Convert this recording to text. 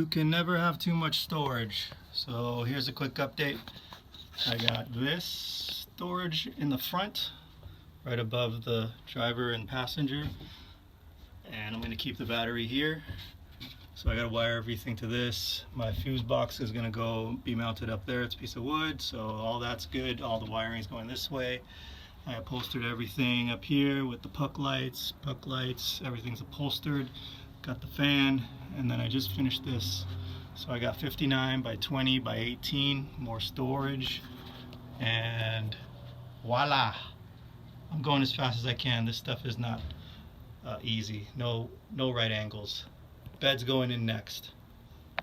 can never have too much storage. So here's a quick update. I got this storage in the front, right above the driver and passenger, and I'm going to keep the battery here. So I got to wire everything to this. My fuse box is going to be mounted up there. It's a piece of wood, so all that's good. All the wiring is going this way. I upholstered everything up here with the puck lights, everything's upholstered. Got the fan, and then I just finished this. So I got 59 by 20 by 18, more storage, and voila! I'm going as fast as I can. This stuff is not easy. No right angles. Bed's going in next.